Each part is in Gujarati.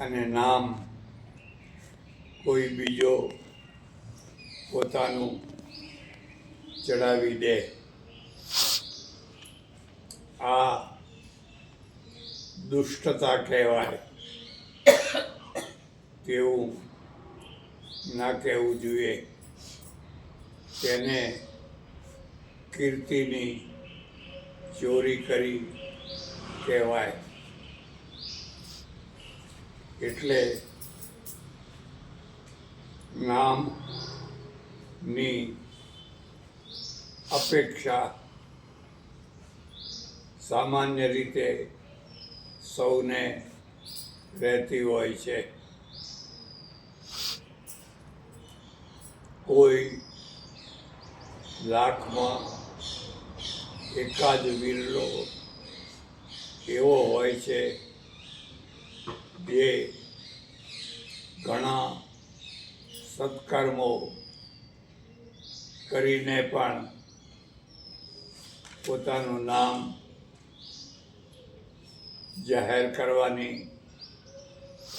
અને નામ કોઈ બીજો પોતાનું ચડાવી દે, આ દુષ્ટતા કહેવાય. તેવું ના કહેવું જોઈએ. તેને કીર્તિની ચોરી કરી કહેવાય. એટલે નામની અપેક્ષા સામાન્ય રીતે સૌને રહેતી હોય છે. કોઈ લાખમાં એકાદ વિરલો એવો હોય છે જે ઘણા સત્કર્મો કરીને પણ પોતાનું નામ જાહેર કરવાની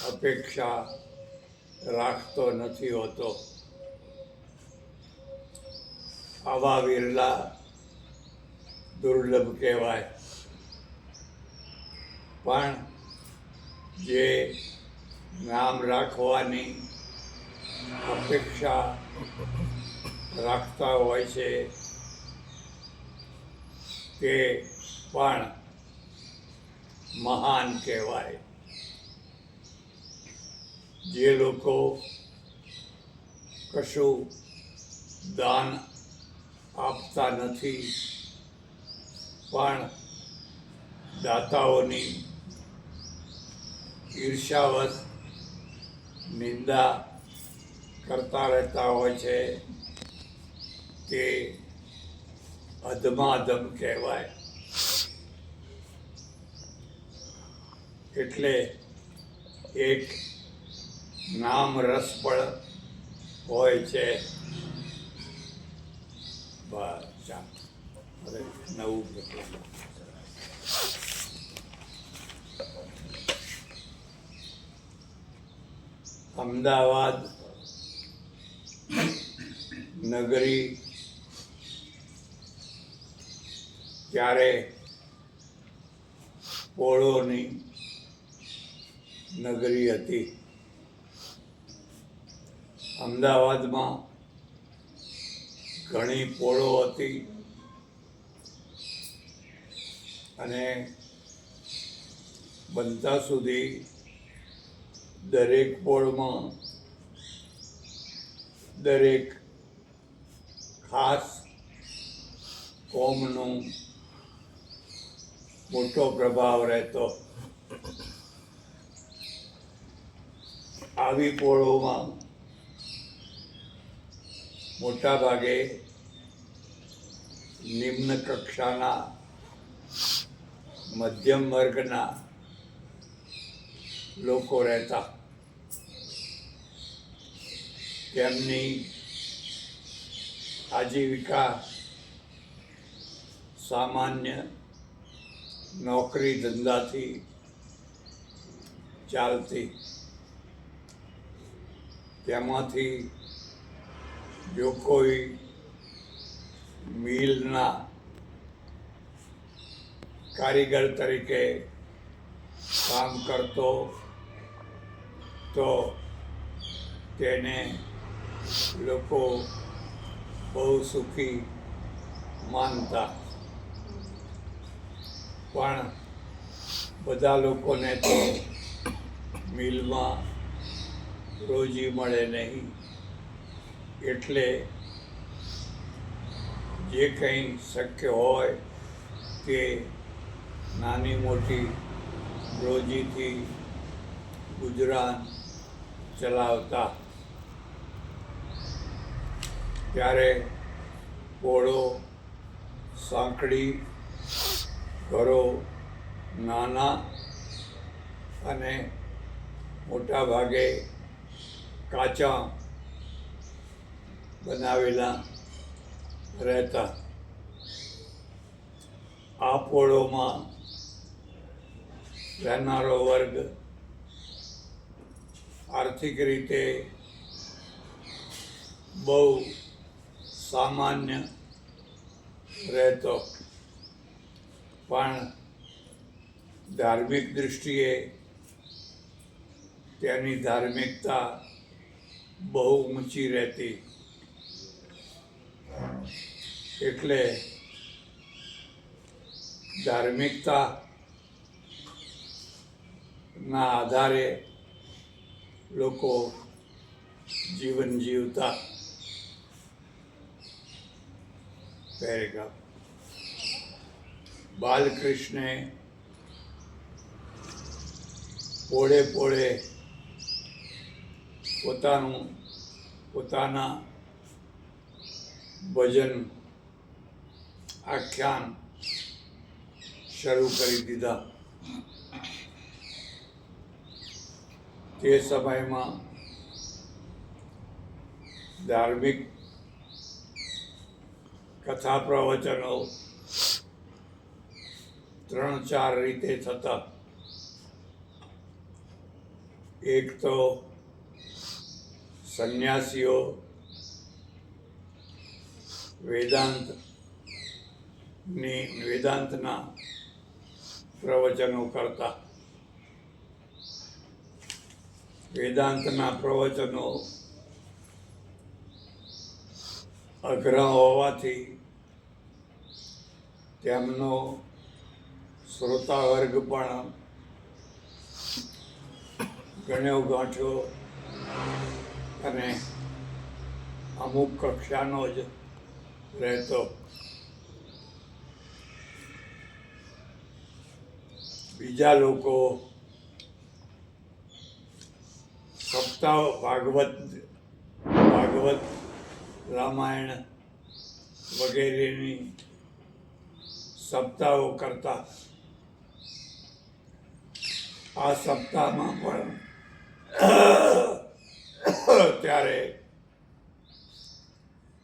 અપેક્ષા રાખતો નથી હોતો. આવા વિરલા દુર્લભ કહેવાય. પણ જે નામ રાખવાની અપેક્ષા રાખતા હોય છે તે પણ મહાન કહેવાય. જે લોકો કશું દાન આપતા નથી પણ દાતાઓની ઈર્ષાવશ નિંદા કરતા રહેતા હોય છે તે અધમાધમ કહેવાય. એટલે એક નામ રસ પણ હોય છે. બસ હવે નવું અમદાવાદ નગરી ત્યારે પોળોની નગરી હતી. અમદાવાદમાં ઘણી પોળો હતી અને બનતા સુધી દરેક પોળમાં દરેક ખાસ કોમનો મોટો પ્રભાવ રહેતો. આવી પોળોમાં મોટા ભાગે નિમ્ન કક્ષાના મધ્યમ વર્ગના લોકો રહેતા. તેમની આજીવિકા સામાન્ય નોકરી ધંધાથી ચાલતી. તેમાંથી જો કોઈ મિલના કારીગર તરીકે કામ કરતો તો તેને લોકો બહુ સુખી માનતા. પણ બધા લોકોને તો મિલમાં રોજી મળે નહીં. એટલે જે કંઈ શક્ય હોય તે નાની મોટી રોજીથી ગુજરાન ચલાવતા. ત્યારે પોળો સાંકડી, ઘરો નાના અને મોટા ભાગે કાચા બનાવેલા રહેતા. આ પોળોમાં રહેનારો વર્ગ આર્થિક રીતે બહુ સામાન્ય રહેતો, પણ ધાર્મિક દૃષ્ટિએ તેની ધાર્મિકતા બહુ ઊંચી રહેતી. એટલે ધાર્મિકતાના આધારે લોકો જીવન જીવતા. પેરેગ્રાફ. બાલકૃષ્ણે પોળે પોળે પોતાના ભજન આખ્યાન શરૂ કરી દીધા. તે સમયમાં ધાર્મિક કથા પ્રવચનો 3-4 રીતે થતા. એક તો સંન્યાસીઓ વેદાંતના પ્રવચનો કરતા. વેદાંતના પ્રવચનો અઘરા હોવાથી તેમનો શ્રોતા વર્ગ પણ ગણ્યો ગાંઠ્યો અને અમુક કક્ષાનો જ રહેતો. બીજા લોકો સપ્તાહ ભાગવત રામાયણ વગેરેની સપ્તાહો કરતા. આ સપ્તાહમાં પણ ત્યારે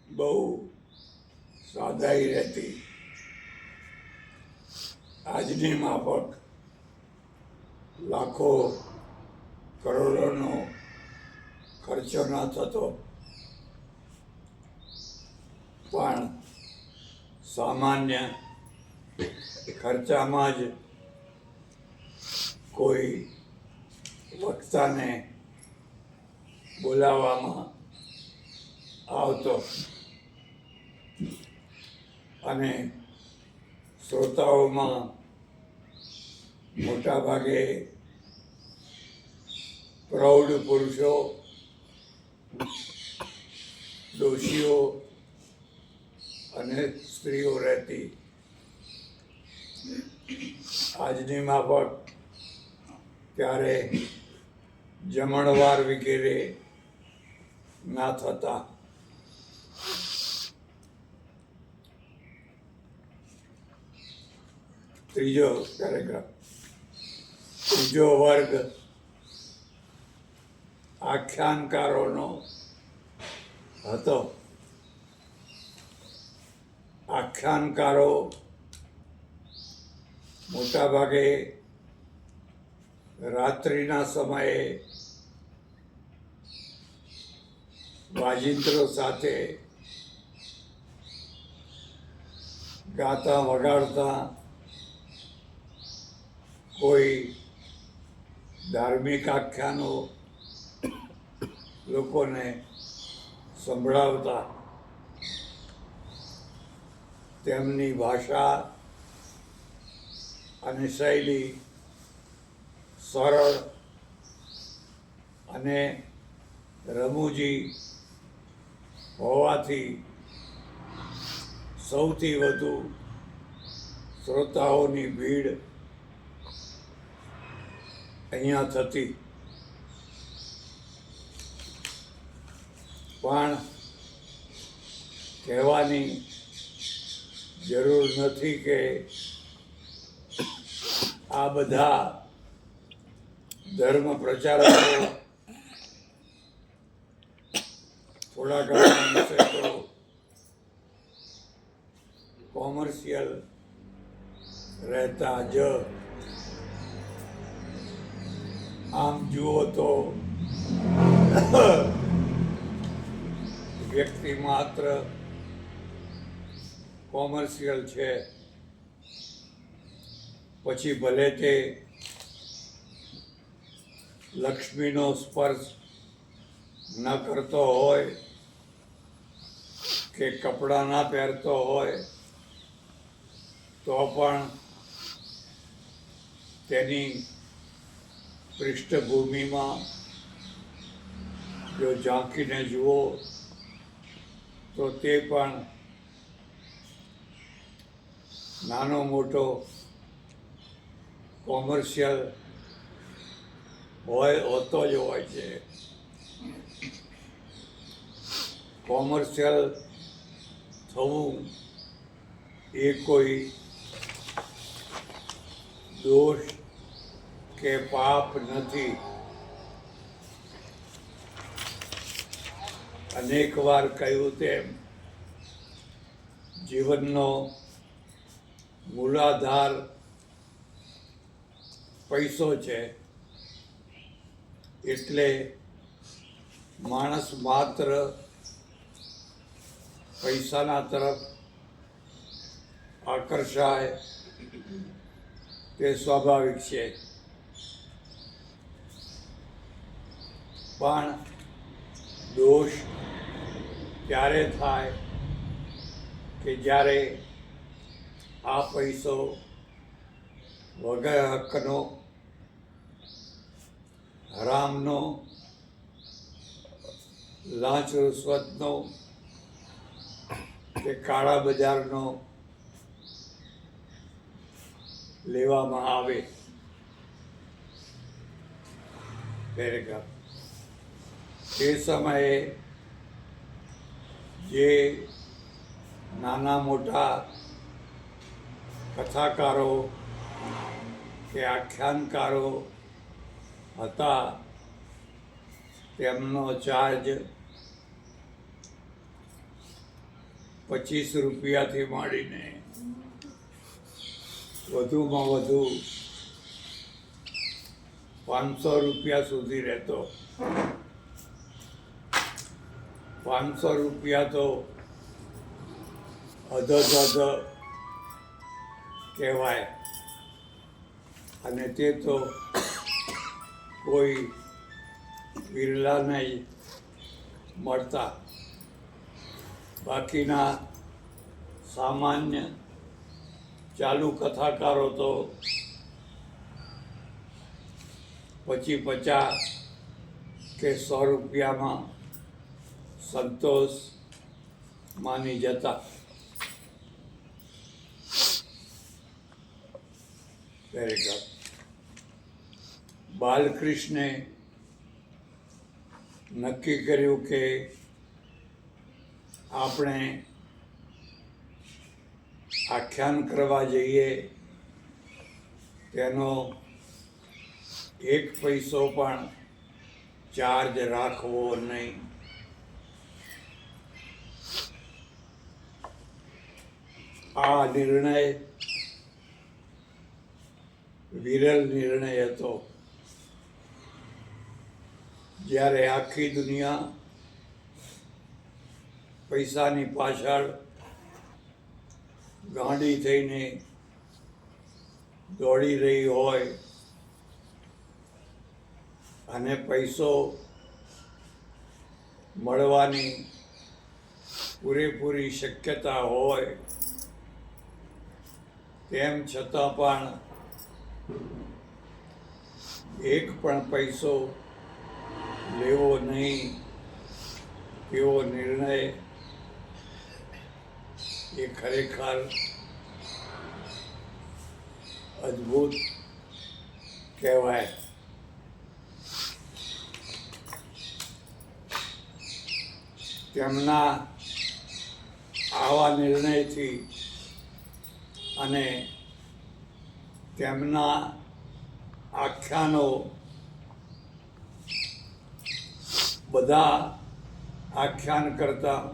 બહુ સાદાઈ રહેતી. આજની માફક લાખો કરોડોનો ખર્ચો ન થતો, પણ સામાન્ય ખર્ચામાં જ કોઈ વક્તાને બોલાવવામાં આવતો અને શ્રોતાઓમાં મોટા ભાગે પ્રૌઢ પુરુષો, ડોશીઓ અને સ્ત્રીઓ રહેતી. આજની માફક ત્યારે જમણવાર વગેરે ના થતા. ત્રીજો પેરેગ્રાફ. ત્રીજો વર્ગ આખ્યાનકારોનો હતો. આખ્યાનકારો મોટા ભાગે રાત્રિના સમયે વાજિંત્રો સાથે ગાતા વગાડતા કોઈ ધાર્મિક આખ્યાનો લોકોને સંભળાવતા. તેમની ભાષા અને શૈલી સરળ અને રમૂજી હોવાથી સૌથી વધુ શ્રોતાઓની ભીડ અહીંયા થતી. પણ કહેવાની જરૂર નથી કે આ બધા ધર્મ પ્રચારકો થોડા ઘણા અંશે તો કોમર્શિયલ રહેતા જ. આમ જુઓ તો વ્યક્તિ માત્ર કોમર્શિયલ છે, પછી ભલે તે લક્ષ્મીનો સ્પર્શ ન કરતો હોય કે કપડાં ના પહેરતો હોય તો પણ તેની પૃષ્ઠભૂમિમાં જો ઝાંકીને જુઓ તો તે પણ નાનો મોટો કોમર્શિયલ હોતો જ હોય છે. કોમર્શિયલ થવું એ કોઈ દોષ કે પાપ નથી. અનેક વાર કહ્યું તેમ જીવનનો મૂલાધાર પૈસો છે, એટલે માણસ માત્ર પૈસાના તરફ આકર્ષાય તે સ્વાભાવિક છે. પણ દોષ ત્યારે થાય કે જ્યારે આ પૈસો વગર હકનો, હરામનો, લાંચ રૂશ્વતનો કે કાળા બજારનો લેવામાં આવે. પેરેગ્રાફ. તે સમયે જે નાના મોટા કથાકારો કે આખ્યાનકારો હતા તેમનો ચાર્જ 25 રૂપિયાથી માંડીને વધુમાં વધુ 500 રૂપિયા સુધી રહેતો. 500 રૂપિયા તો અધધ કહેવાય, અને તે તો કોઈ બિરલાને જ મળતા. બાકીના સામાન્ય ચાલુ કથાકારો તો પછી 50 કે 100 રૂપિયામાં સંતોષ માની જતા. પેરેગ્રાફ. બાલકૃષ્ણે નક્કી કર્યું કે આપણે આખ્યાન કરવા જઈએ તેનો 1 પૈસો પણ ચાર્જ રાખવો નહીં. આ નિર્ણય વિરલ નિર્ણય હતો. જ્યારે આખી દુનિયા પૈસાની પાછળ ગાંડી થઈને દોડી રહી હોય અને પૈસો મળવાની પૂરેપૂરી શક્યતા હોય, તેમ છતાં પણ 1 પણ પૈસો લેવો નહીં એવો નિર્ણય એ ખરેખર અદ્ભુત કહેવાય. તેમના આવા નિર્ણયથી અને તેમના આખ્યાનો બધા આખ્યાન કરતાં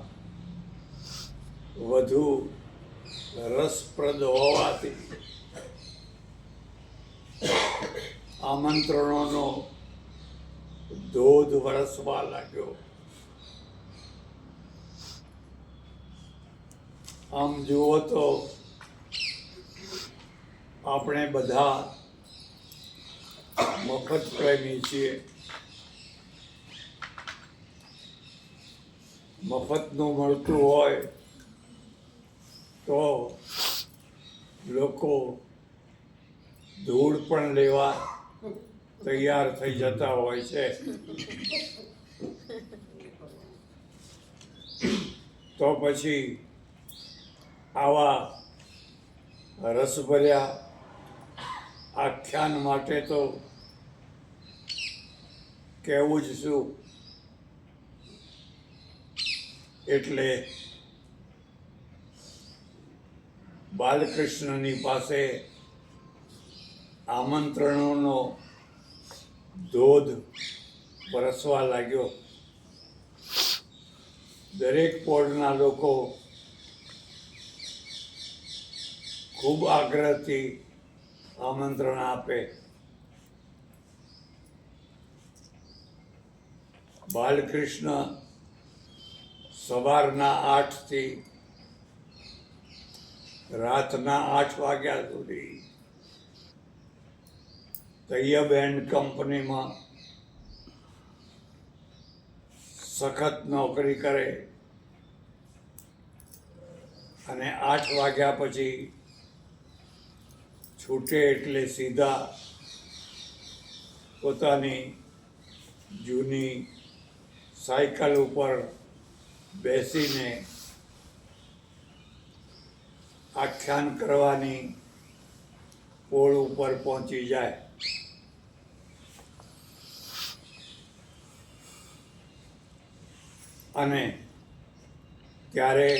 વધુ રસપ્રદ હોવાથી આમંત્રણોનો ધોધ વરસવા લાગ્યો. આમ જુઓ તો આપણે બધા મફત પ્રેમી છીએ. મફતનું મળતું હોય તો લોકો ધૂળ પણ લેવા તૈયાર થઈ જતા હોય છે. તો પછી આવા રસભર્યા આખ્યાન માટે તો કહેવું જ શું. એટલે બાલકૃષ્ણની પાસે આમંત્રણોનો ધોધ વરસવા લાગ્યો. દરેક પોળના લોકો ખૂબ આગ્રહથી આમંત્રણ આપે. બાલકૃષ્ણ સવારના 8 થી રાતના 8 વાગ્યા સુધી તૈયબ એન્ડ કંપનીમાં સખત નોકરી કરે અને 8 વાગ્યા પછી છૂટે એટલે સીધા પોતાની જૂની સાયકલ ઉપર બેસીને આખ્યાન કરવાની પોળ ઉપર પહોંચી જાય. અને ત્યારે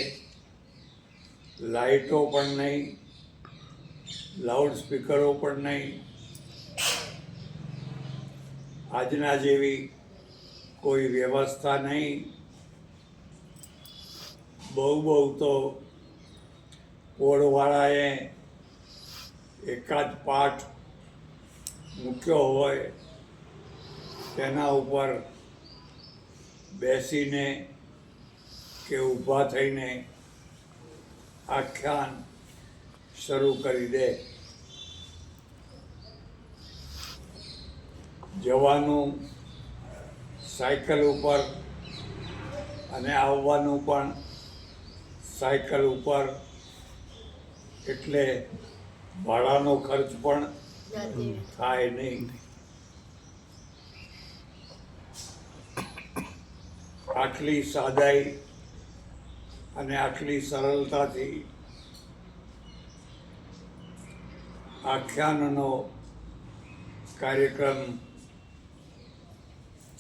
લાઇટો પણ નહીં, લાઉડ સ્પીકરો પણ નહીં, આજના જેવી કોઈ વ્યવસ્થા નહીં. બહુ તો પોળવાળાએ એકાદ પાઠ મૂક્યો હોય તેના ઉપર બેસીને કે ઊભા થઈને આખ્યાન શરૂ કરી દે. જવાનું સાયકલ ઉપર અને આવવાનું પણ સાયકલ ઉપર, એટલે ભાડાનો ખર્ચ પણ થાય નહીં. આટલી સાદાઈ અને આટલી સરળતાથી આખ્યાનનો કાર્યક્રમ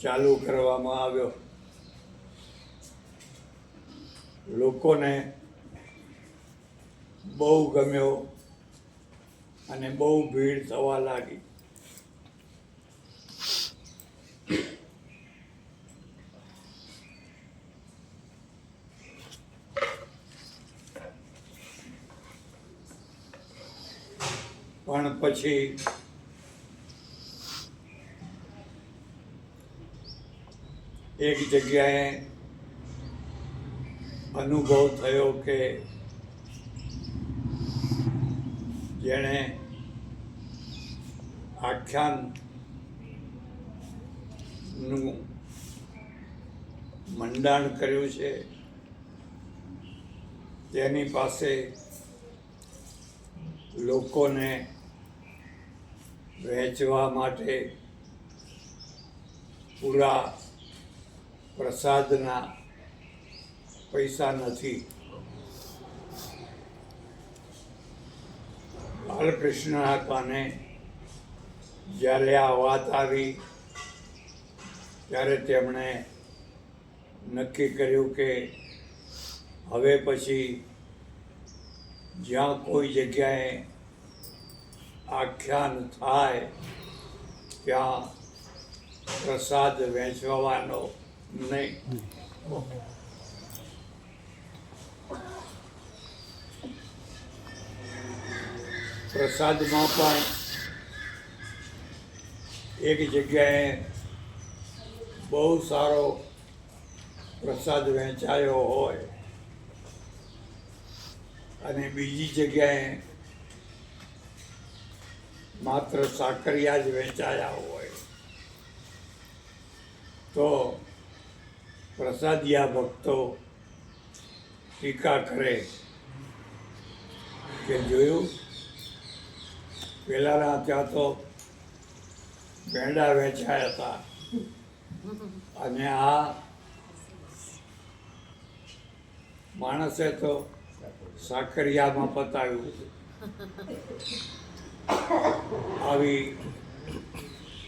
ચાલુ કરવામાં આવ્યો. લોકોને બહુ ગમ્યો અને બહુ ભીડ થવા લાગી. પણ પછી એક જગ્યાએ અનુભવ થયો કે જેણે આખ્યાનનું મંડાણ કર્યું છે તેની પાસે લોકોને વહેંચવા માટે પૂરા પ્રસાદના પૈસા નથી. બાલકૃષ્ણના કાને જ્યારે આ વાત આવી ત્યારે તેમણે નક્કી કર્યું કે હવે પછી જ્યાં કોઈ જગ્યાએ આખ્યાન થાય ત્યાં પ્રસાદ વહેંચવાનો નહીં. પ્રસાદમાં પણ એક જગ્યાએ બહુ સારો પ્રસાદ વહેંચાયો હોય અને બીજી જગ્યાએ માત્ર સાકરિયા જ વહેંચાયા હોય તો પ્રસાદિયા ભક્તો ટીકા કરે કે જોયું, પેલાના ત્યાં તો પેંડા વેચાયા હતા અને આ માણસે તો સાકરિયામાં પતાવ્યું. આવી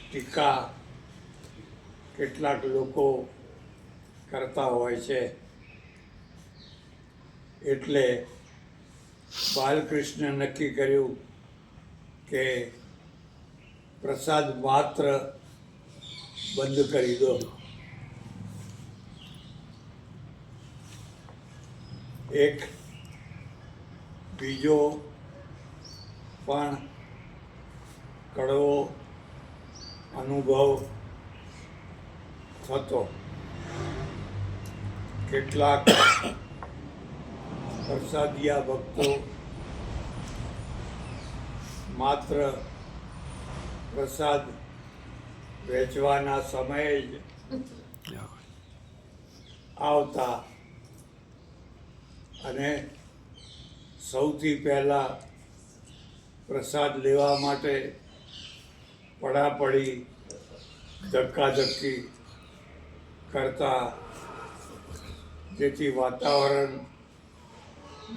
ટીકા કેટલાક લોકો કરતા હોય છે. એટલે બાલકૃષ્ણે નક્કી કર્યું કે પ્રસાદ માત્ર બંધ કરી દો. એક બીજો પણ કડવો અનુભવ થતો. કેટલાક પ્રસાદિયા ભક્તો માત્ર પ્રસાદ વેચવાના સમયે જ આવતા અને સૌથી પહેલાં પ્રસાદ લેવા માટે પડાપડી ધક્કાધક્કી કરતા, જેથી વાતાવરણ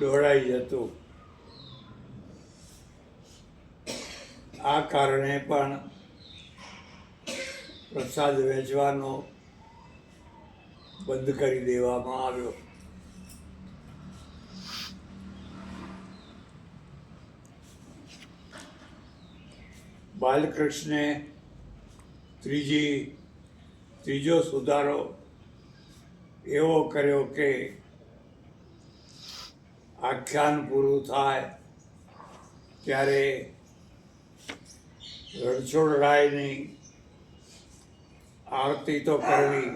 દોડાઈ જતું. આ કારણે પણ પ્રસાદ વેચવાનો બંધ કરી દેવામાં આવ્યો. બાલકૃષ્ણે ત્રીજો સુધારો એવો કર્યો કે આખ્યાન પૂરું થાય ત્યારે રણછોડરાયની આરતી તો કરવી,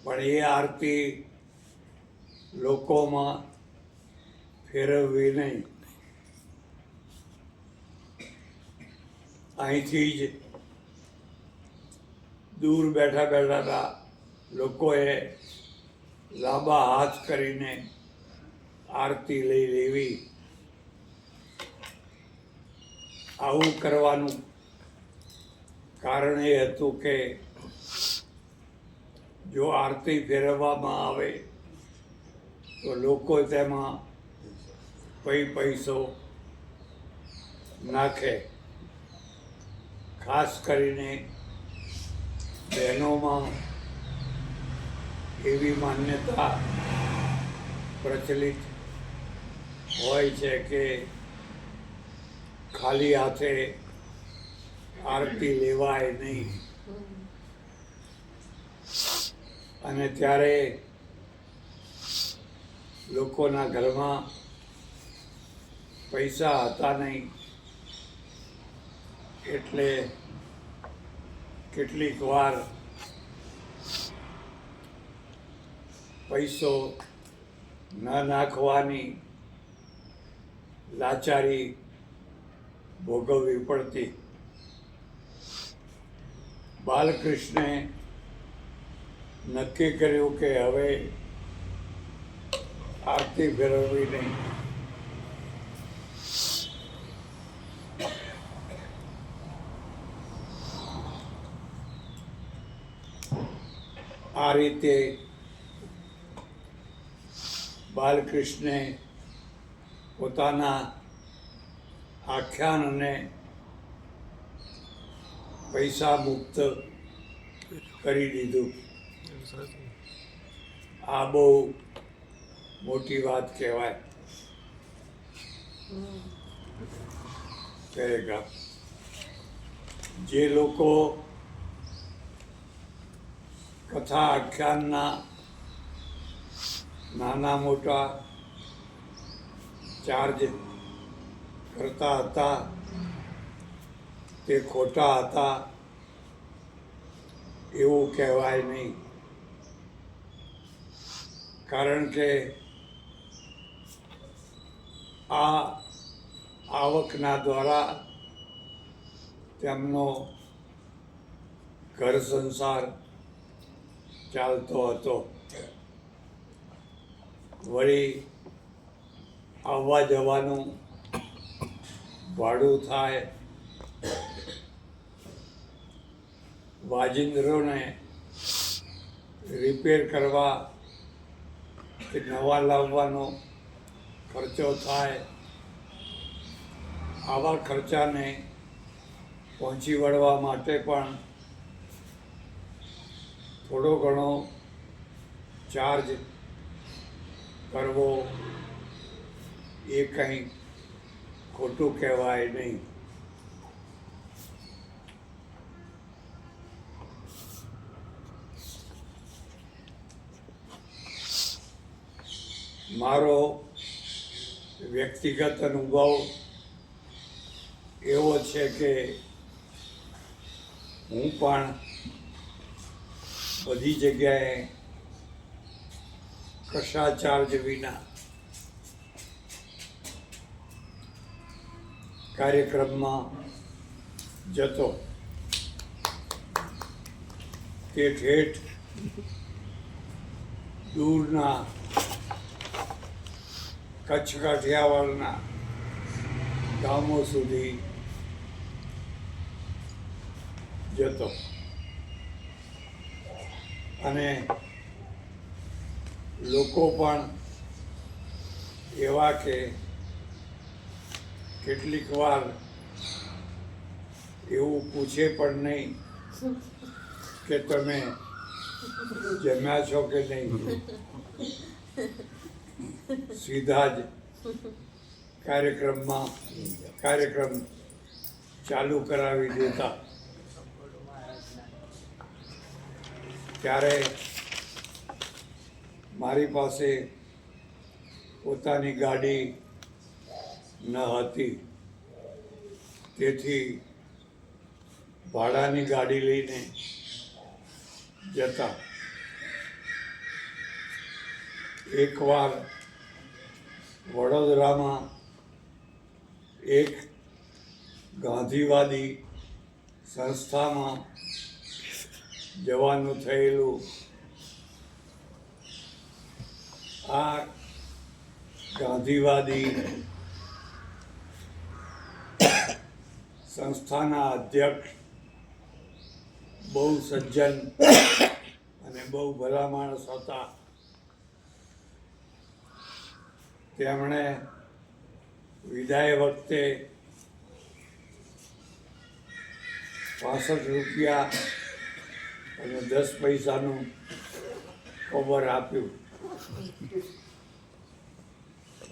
પણ એ આરતી લોકોમાં ફેરવવી નહીં. અહીંથી જ દૂર બેઠા બેઠા લોકોએ લાંબા હાથ કરીને આરતી લઈ લેવી. આવું કરવાનું કારણ એ હતું કે જો આરતી ફેરવવામાં આવે તો લોકો તેમાં પૈસો નાખે. ખાસ કરીને બહેનોમાં એવી માન્યતા પ્રચલિત હોય છે કે ખાલી હાથે આરતી લેવાય નહીં. અને ત્યારે લોકોના ઘરમાં પૈસા હતા નહીં, એટલે કેટલીક વાર પૈસો ન નાખવાની લાચારી ભોગવવી પડતી. બાલકૃષ્ણે નક્કી કર્યું કે હવે આરતી ફેરવવી નહીં. આ રીતે બાલકૃષ્ણે પોતાના આખ્યાનને પૈસા મુક્ત કરી દીધું. આ બહુ મોટી વાત કહેવાય. જે લોકો કથા આખ્યાનના નાના મોટા ચાર્જ કરતા હતા તે ખોટા હતા. એવું કહેવાય નહીં, કારણ કે આ આવકના દ્વારા તેમનો ઘર સંસાર ચાલતો હતો. વળી આવવા જવાનું ભાડું થાય, વાજિંદ્રોને રિપેર કરવા કે નવા લાવવાનો ખર્ચો થાય. આવા ખર્ચાને પહોંચી વળવા માટે પણ થોડો ઘણો ચાર્જ કરવો એ કંઈ ખોટું કહેવાય નહીં. મારો વ્યક્તિગત અનુભવ એવો છે કે હું પણ બધી જગ્યાએ કશા ચાર્જ વિના કાર્યક્રમમાં જતો. તે ઠેઠ દૂરના કચ્છ કાઠિયાવાડના ગામો સુધી જતો અને લોકો પણ એવા કે કેટલીક વાર એવું પૂછે પણ નહીં કે તમે જમ્યા છો કે નહીં, સીધા જ કાર્યક્રમ ચાલુ કરાવી દેતા. ત્યારે મારી પાસે પોતાની ગાડી ન હતી, તેથી ભાડાની ગાડી લઈને જતા. એકવાર વડોદરામાં એક ગાંધીવાદી સંસ્થામાં જવાનું થયેલું. આ ગાંધીવાદી સંસ્થાના અધ્યક્ષ બહુ સજ્જન અને બહુ ભલા માણસ હતા. તેમણે વિદાય વખતે 65 રૂપિયા અને 10 પૈસાનું કવર આપ્યું.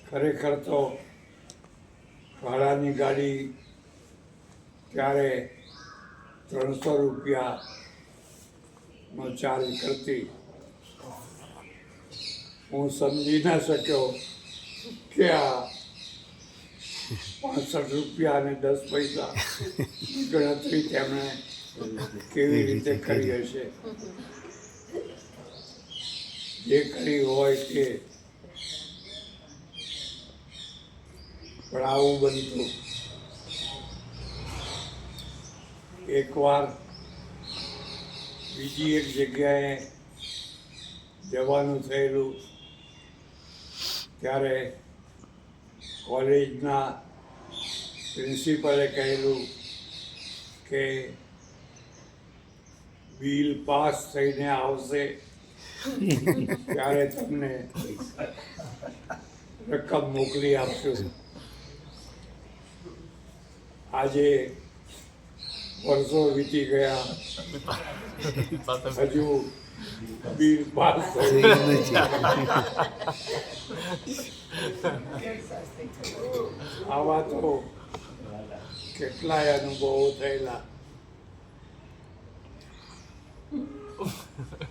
ખરેખર તો ભાડાની ગાડી ત્યારે 300 રૂપિયાનો ચાર્જ કરતી. હું સમજી ના શક્યો કે આ 65 રૂપિયા અને 10 પૈસા ગણતરી તેમણે કેવી રીતે કરી હશે. જે કરી હોય તે, પણ આવું બનતું. એકવાર બીજી એક જગ્યાએ જવાનું થયેલું. ત્યારે કોલેજના પ્રિન્સિપલે કહેલું કે બિલ પાસ થઈને આવશે ત્યારે તમને રકમ મોકલી આપશું. આજે વર્ષો વીતી ગયા, હજુ બિલ પાસ થયું નથી. આવા તો કેટલાય અનુભવો થયેલા.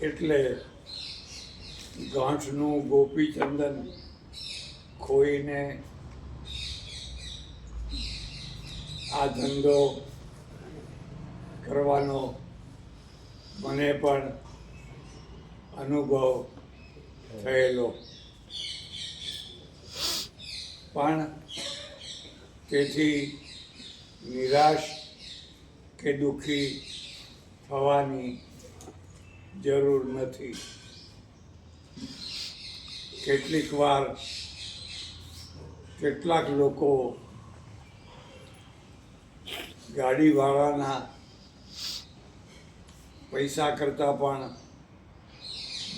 એટલે ગાંઠનું ગોપીચંદન ખોઈને આ ધંધો કરવાનો મને પણ અનુભવ થયેલો, પણ તેથી નિરાશ કે દુઃખી થવાની જરૂર નથી. કેટલીક વાર કેટલાક લોકો ગાડીવાળાના પૈસા કરતાં પણ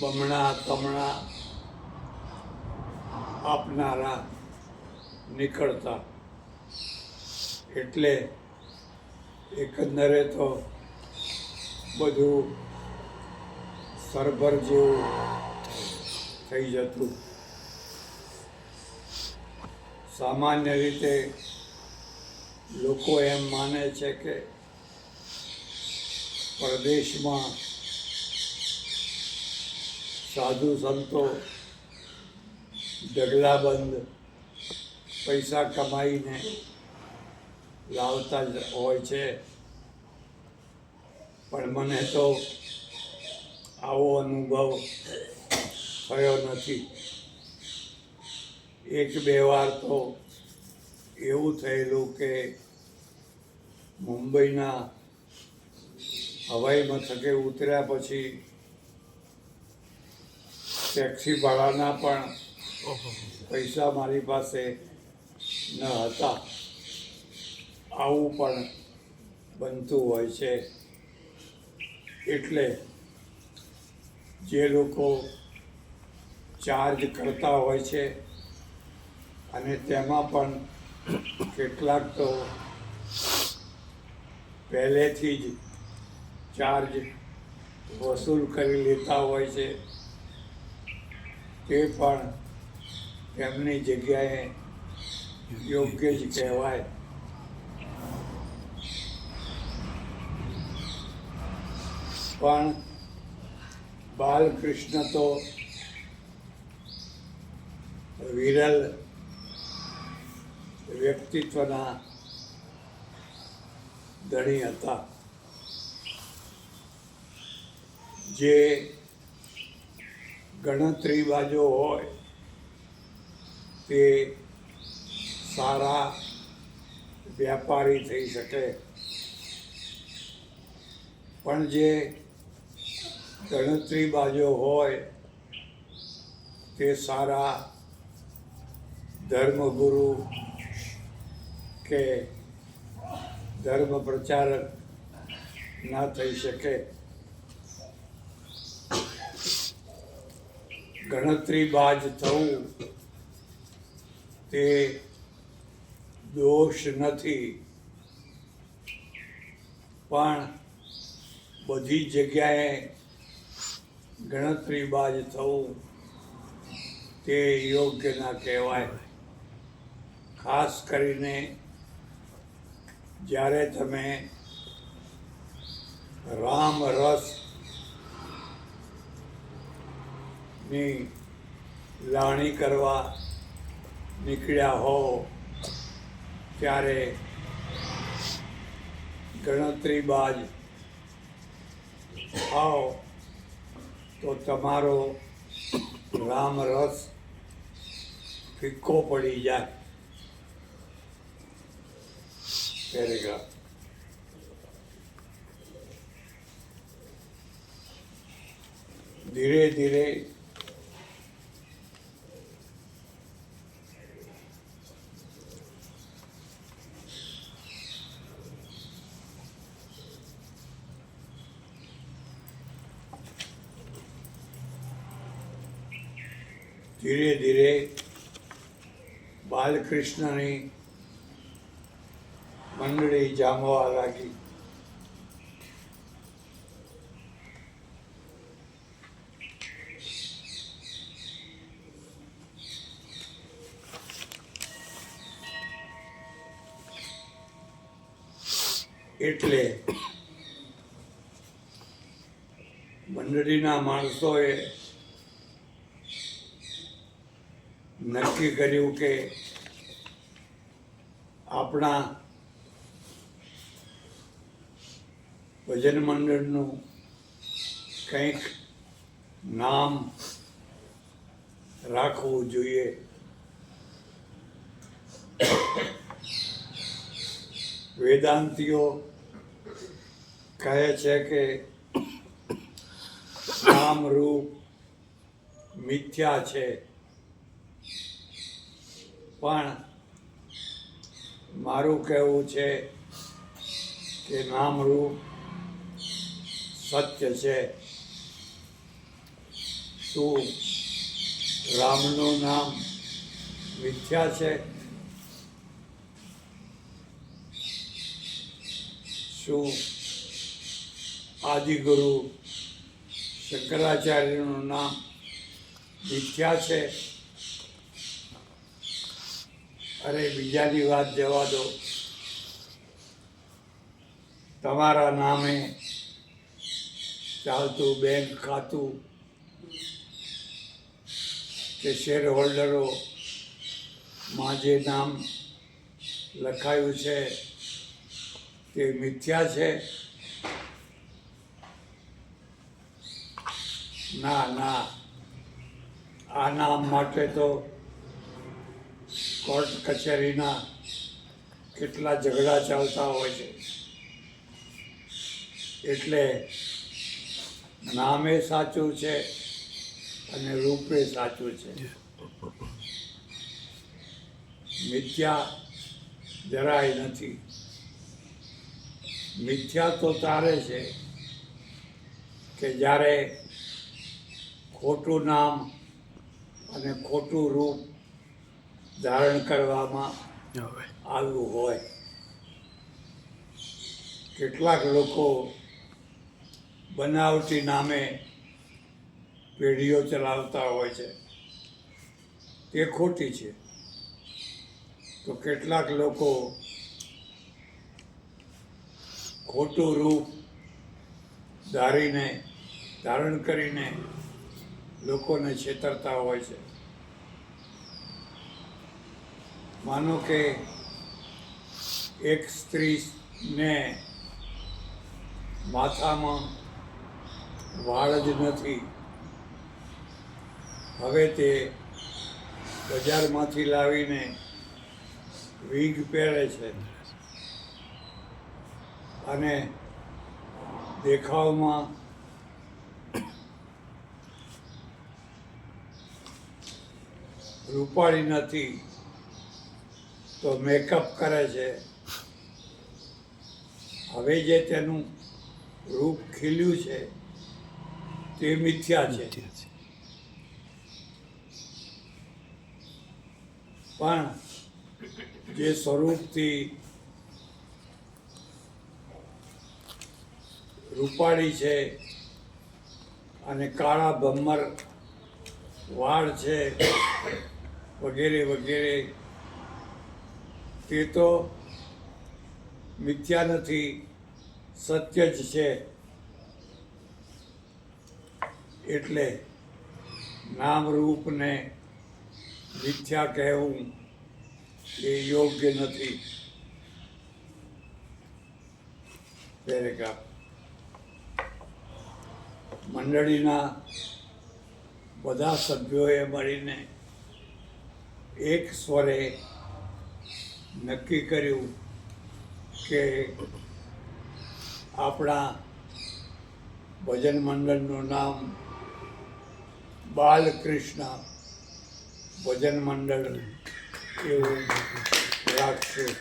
બમણા તમણા આપનારા નીકળતા, એટલે એકંદરે તો બધું સરભર જેવું થઈ જતું. સામાન્ય રીતે લોકો એમ માને છે કે પરદેશમાં સાધુ સંતો ઢગલાબંધ પૈસા કમાઈને લાવતા જ હોય છે, પણ મને તો આવો અનુભવ થયો નથી. એક બે વાર તો એવું થયેલું કે મુંબઈના હવાઈ મથકે ઉતર્યા પછી ટેક્સી ભાડાના પણ પૈસા મારી પાસે ન હતા. આવું પણ બનતું હોય છે. એટલે જે લોકો ચાર્જ કરતા હોય છે અને તેમાં પણ કેટલાક તો પહેલેથી જ ચાર્જ વસૂલ કરી લેતા હોય છે, તે પણ તેમની જગ્યાએ યોગ્ય જ કહેવાય. પણ બાલકૃષ્ણ તો વિરલ વ્યક્તિત્વના ધણી હતા, જે ગણતરીબાજો હોય તે સારા વ્યાપારી થઈ શકે, પણ જે ગણતરીબાજો હોય તે સારા ધર્મગુરુ કે ધર્મ પ્રચારક ના થઈ શકે. ગણતરીબાજ થવું તે દોષ નથી, પણ બધી જગ્યાએ ગણતરીબાજ થવું તે યોગ્ય ના કહેવાય. ખાસ કરીને જ્યારે તમે રામ રસ ની લાણી કરવા નીકળ્યા હો ત્યારે ગણતરીબાજ થાઓ તો તમારો રામ રસ ફિક્કો પડી જાય. પેરેગ્રાફ. ધીરે ધીરે ધીરે ધીરે બાલકૃષ્ણની મંડળી જામવા લાગી. એટલે મંડળીના માણસોએ નક્કી કર્યું કે આપણા ભજન મંડળનું કંઈક નામ રાખવું જોઈએ. વેદાંતીઓ કહે છે કે નામ રૂપ મિથ્યા છે, પણ મારું કહેવું છે કે નામ રૂપ સત્ય છે. શું રામનું નામ મિથ્યા છે? શું આદિગુરુ શંકરાચાર્યનું નામ મિથ્યા છે? અરે બીજાની વાત જવા દો, તમારા નામે ચાલતું બેંક ખાતું કે શેર હોલ્ડરોમાં જે નામ લખાયું છે તે મિથ્યા છે? ના ના, આ નામ માટે તો કોર્ટ કચેરીના કેટલા ઝઘડા ચાલતા હોય છે. એટલે નામે સાચું છે અને રૂપે સાચું છે. મિથ્યા જરાય નથી. મિથ્યા તો તારે છે કે જ્યારે ખોટું નામ અને ખોટું રૂપ ધારણ કરવામાં આવ્યું હોય. કેટલાક લોકો બનાવટી નામે પેઢીઓ ચલાવતા હોય છે, તે ખોટી છે. તો કેટલાક લોકો ખોટું રૂપ ધારણ કરીને લોકોને છેતરતા હોય છે. માનો કે એક સ્ત્રીને માથામાં વાળ જ નથી, હવે તે બજારમાંથી લાવીને વીગ પહેરે છે અને દેખાવમાં રૂપાળી નથી તો મેકઅપ કરે છે. હવે જે તેનું રૂપ ખીલ્યું છે તે મિથ્યા છે. પણ જે સ્વરૂપથી રૂપાળી છે અને કાળા ભમ્મર વાળ છે વગેરે વગેરે, તે તો મિથ્યા નથી, સત્ય જ છે. એટલે નામ રૂપને મિથ્યા કહેવું એ યોગ્ય નથી. મંડળીના બધા સભ્યોએ મળીને એક સ્વરે નક્કી કર્યું કે આપણા ભજન મંડળનું નામ બાલકૃષ્ણ ભજન મંડળ એવું રાખશું.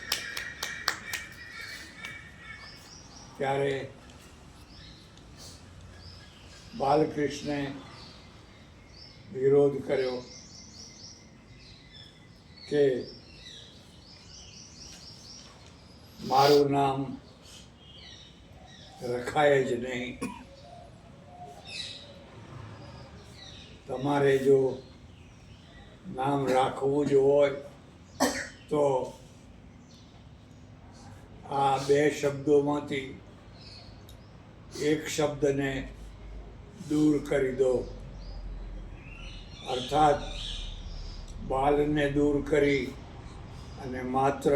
ત્યારે બાલકૃષ્ણે વિરોધ કર્યો કે મારું નામ રખાય જ નહીં. તમારે જો નામ રાખવું જ હોય તો આ બે શબ્દોમાંથી એક શબ્દને દૂર કરી દો, અર્થાત બાલને દૂર કરી અને માત્ર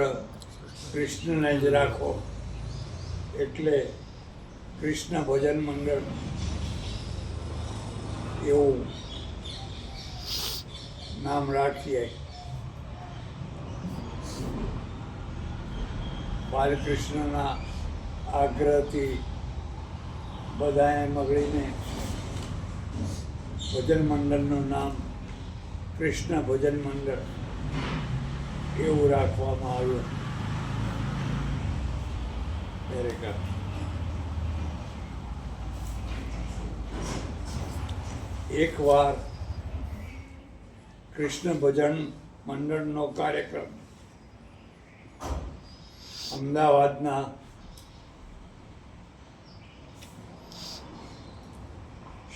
કૃષ્ણને જ રાખો. એટલે કૃષ્ણ ભજન મંડળ એવું નામ રાખીએ. બાલકૃષ્ણના આગ્રહથી બધાએ મળીને ભજન મંડળનું નામ કૃષ્ણ ભજન મંડળ એવું રાખવામાં આવ્યું. ખરેખર એકવાર કૃષ્ણ ભજન મંડળનો કાર્યક્રમ અમદાવાદના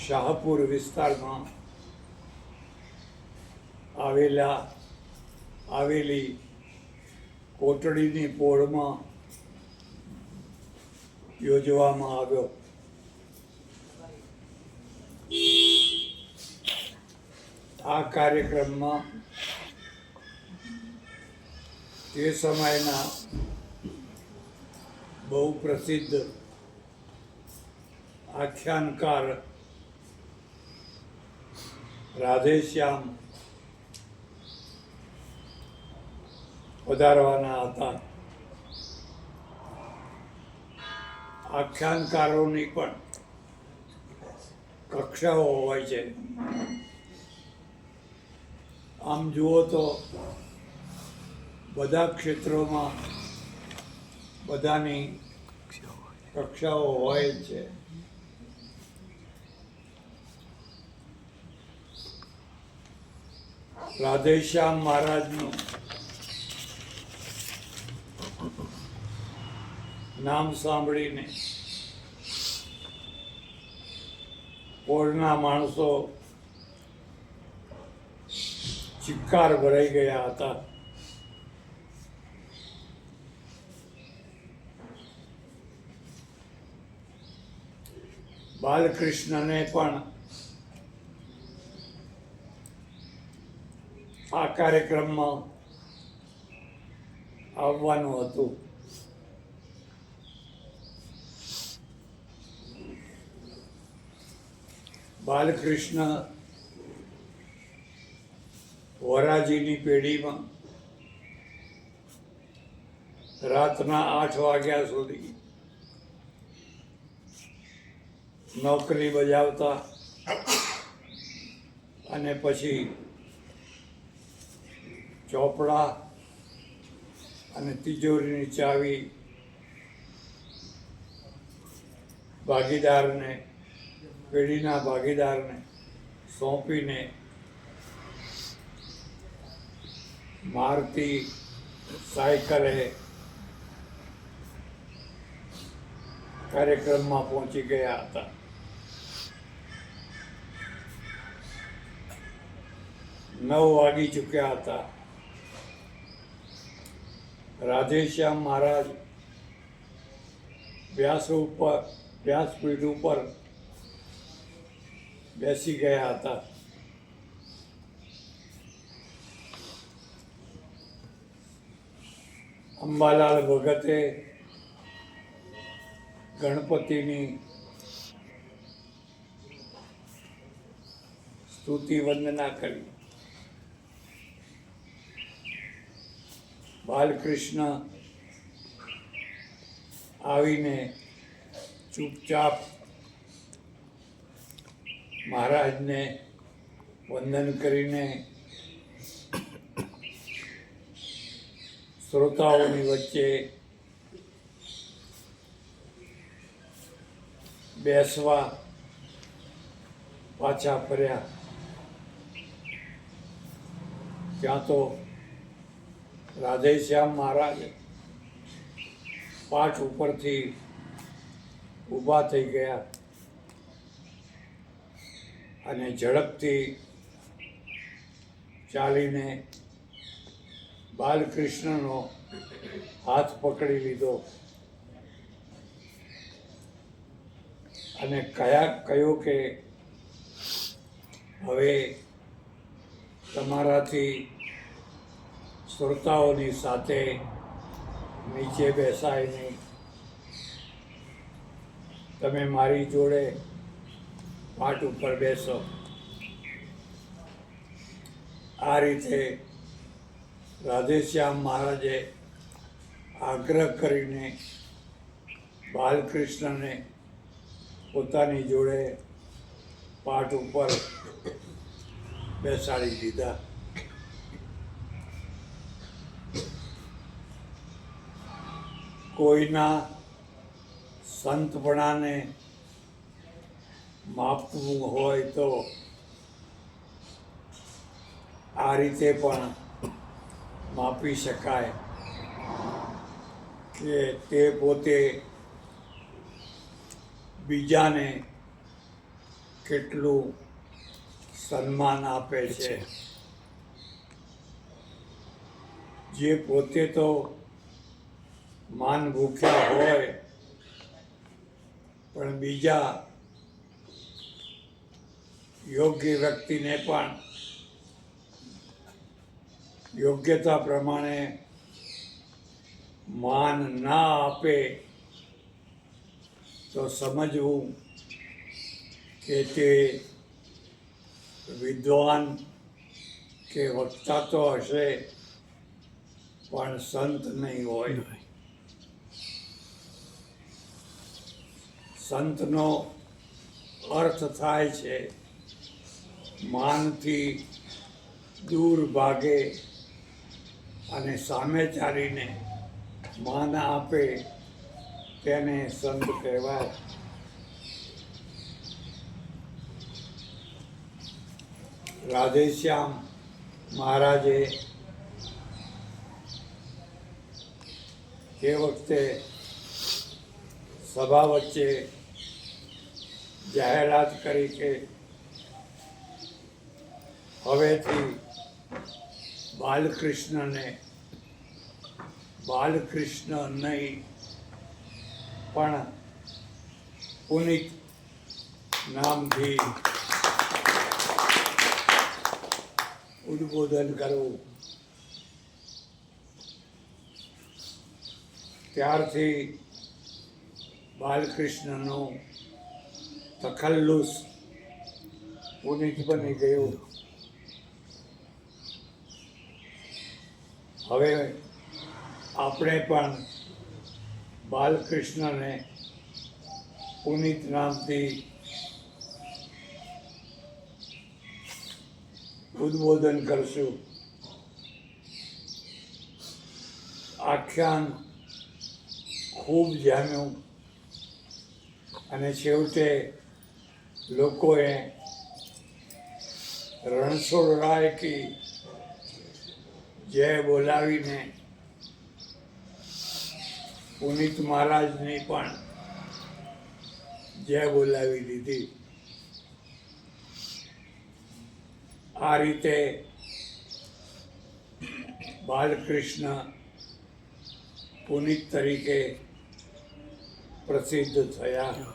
શાહપુર વિસ્તારમાં આવેલી કોટડીની પોળમાં યોજવામાં આવ્યો. આ કાર્યક્રમમાં તે સમયના બહુ પ્રસિદ્ધ આખ્યાનકાર રાધેશ્યામ પધારવાના હતા. આખ્યાનકારોની પણ કક્ષાઓ હોય છે. આમ જુઓ તો બધા ક્ષેત્રોમાં બધાની કક્ષાઓ હોય જ છે. રાધેશ્યામ મહારાજનું નામ સાંભળીને પોળના માણસો ચિક્કાર ભરાઈ ગયા હતા. બાલકૃષ્ણને પણ આ કાર્યક્રમમાં આવવાનું હતું. બાલકૃષ્ણ વરાજીની પેઢીમાં રાતના 8 વાગ્યા સુધી નોકરી બજાવતા અને પછી ચોપડા અને તિજોરીની ચાવી પેઢીના ભાગીદારને સોંપીને મારુતિ સાયકલે કાર્યક્રમમાં પહોંચી ગયા હતા. નવ વાગી ચૂક્યા હતા. રાધેશ્યામ મહારાજ વ્યાસપીઠ ઉપર બેસી ગયા હતા. અંબાલાલ ભગતે ગણપતિની સ્તુતિ વંદના કરી. બાલકૃષ્ણ આવીને ચૂપચાપ મહારાજને વંદન કરીને શ્રોતાઓની વચ્ચે બેસવા પાછા ફર્યા. ત્યાં તો રાધેશ્યામ મહારાજ પાઠ ઉપરથી ઊભા થઈ ગયા અને ઝડપથી ચાલીને બાલકૃષ્ણનો હાથ પકડી લીધો અને કહ્યું કે હવે તમારાથી શ્રોતાઓની સાથે નીચે બેસાય નહીં. તમે મારી જોડે પાટ ઉપર બેસો. આ રીતે રાધેશ્યામ મહારાજે આગ્રહ કરીને બાલકૃષ્ણને પોતાની જોડે પાઠ ઉપર બેસાડી દીધા. કોઈના સંતપણાને માપવું હોય તો આ રીતે પણ માપી શકાય કે તે પોતે બીજાને કેટલું સન્માન આપે છે. જે પોતે તો માન ભૂખ્યા હોય પણ બીજા યોગ્ય વ્યક્તિને પણ યોગ્યતા પ્રમાણે માન ના આપે તો સમજવું કે તે વિદ્વાન કે વક્તા તો હશે પણ સંત નહીં હોય. સંતનો અર્થ થાય છે માનથી દૂર ભાગે અને સામે ચાલીને માન આપે તેને સંત કહેવાય. રાધેશ્યામ મહારાજે તે વખતે સભા વચ્ચે જાહેરાત કરી કે હવેથી બાલકૃષ્ણ નહીં પણ પુનિત નામથી ઉદ્બોધન કરવું. ત્યારથી બાલકૃષ્ણનું તખલ્લુસ પુનિત બની ગયું. હવે આપણે પણ બાલકૃષ્ણને પુનિત નામથી ઉદ્બોધન કરશું. આખ્યાન ખૂબ જામ્યું અને છેવટે લોકોએ રણછોડરાય કી જય બોલાવીને પુનિત મહારાજની પણ જય બોલાવી દીધી. આ રીતે બાલકૃષ્ણ પુનિત તરીકે પ્રસિદ્ધ થયા.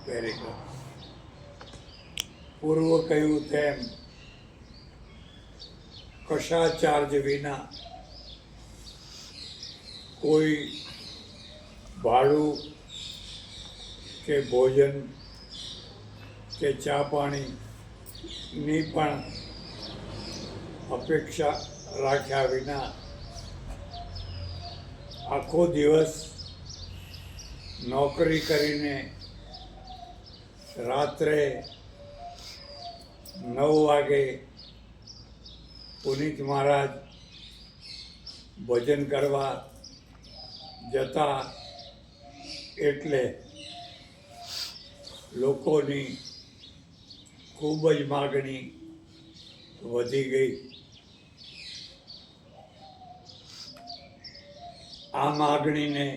Very good. પૂર્વ કહ્યું તેમ કશા ચાર્જ વિના કોઈ ભાડું કે ભોજન કે ચા પાણીની પણ અપેક્ષા રાખ્યા વિના આખો દિવસ નોકરી કરીને રાત્રે 9 વાગે પુનિત મહારાજ ભજન કરવા જતા એટલે લોકોની ખૂબ જ માગણી વધી ગઈ. આ માગણીને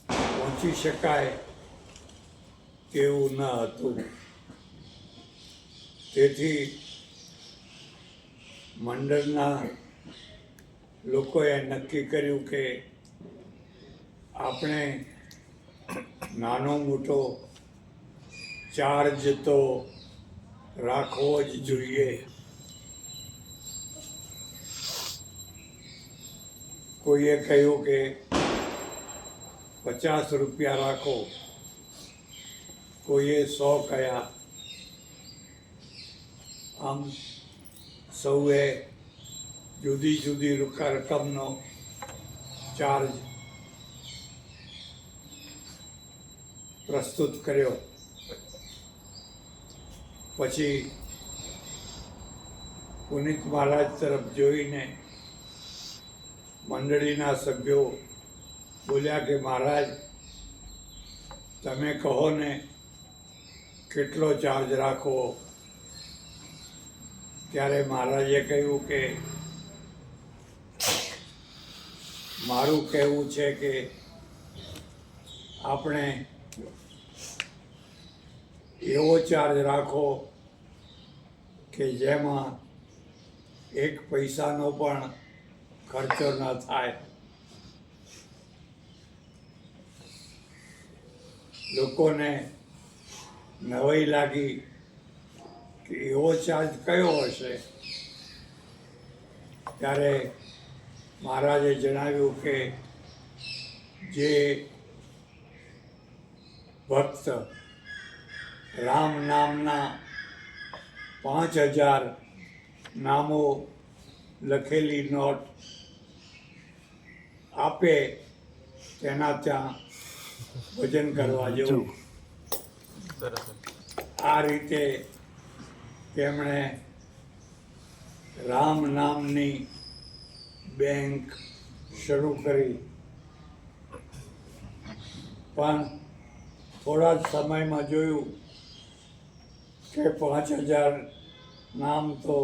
પહોંચી શકાય તેવું ન હતું. તેથી મંડળના લોકોએ નક્કી કર્યું કે આપણે નાનો મોટો ચાર્જ તો રાખવો જ જોઈએ. કોઈએ કહ્યું કે 50 રૂપિયા રાખો, કોઈએ 100 કહ્યા, આમ સૌએ જુદી જુદી રકમનો ચાર્જ પ્રસ્તુત કર્યો. પછી પુનિત મહારાજ તરફ જોઈને મંડળીના સભ્યો બોલ્યા કે મહારાજ તમે કહો ને કેટલો ચાર્જ રાખવો. ત્યારે મહારાજે કહ્યું કે મારું કહેવું છે કે આપણે એવો ચાર્જ રાખો કે જેમાં એક પૈસાનો પણ ખર્ચો ન થાય. લોકોને નવાઈ લાગી કે એવો ચાર્જ કયો હશે. ત્યારે મહારાજે જણાવ્યું કે જે ભક્ત રામ નામના 5000 નામો લખેલી નોટ આપે તેના ત્યાં ભજન કરવા જવું. આ રીતે તેમણે રામ નામની બેંક શરૂ કરી. પણ થોડા જ સમયમાં જોયું કે 5000 નામ તો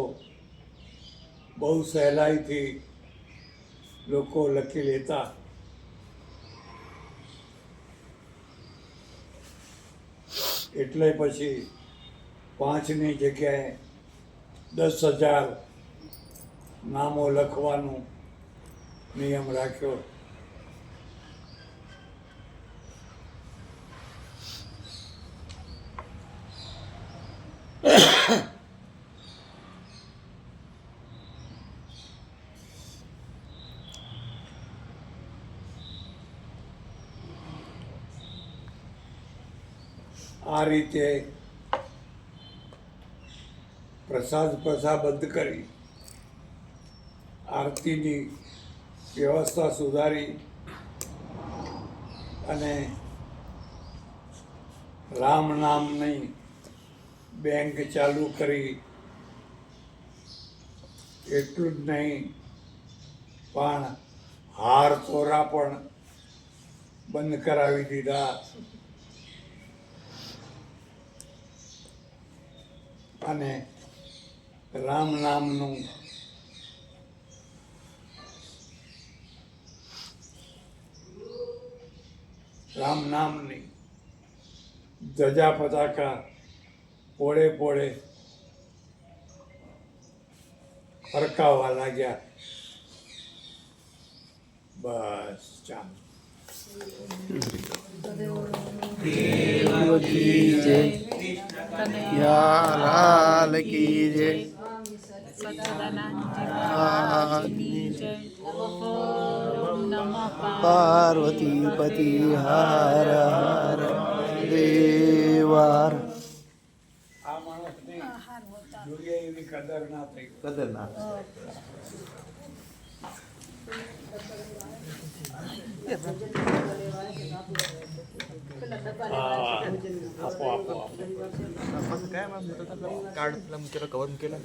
બહુ સહેલાઈથી લોકો લખી લેતા. એટલે પછી 5ની જગ્યાએ 10,000 નામો લખવાનો નિયમ રાખ્યો. આ રીતે પ્રસાદ બંધ કરી આરતીની વ્યવસ્થા સુધારી અને રામ નામની બેંક ચાલુ કરી. એટલું જ નહીં પણ હાર તોરા પણ બંધ કરાવી દીધા. અને રામ નામનું રામ નામની ધજા પતાકા પોળે પોળે ફરકાવવા લાગ્યા. બસ ચાલો. લાલ કી જય. પાર્વતી પતિ હાર હાર દેવાર. આ માણસને જોઈએ એવી કદર ના થઈ. કદર ના આપો આપો આપો. काय मॅम कार्ड कवर केला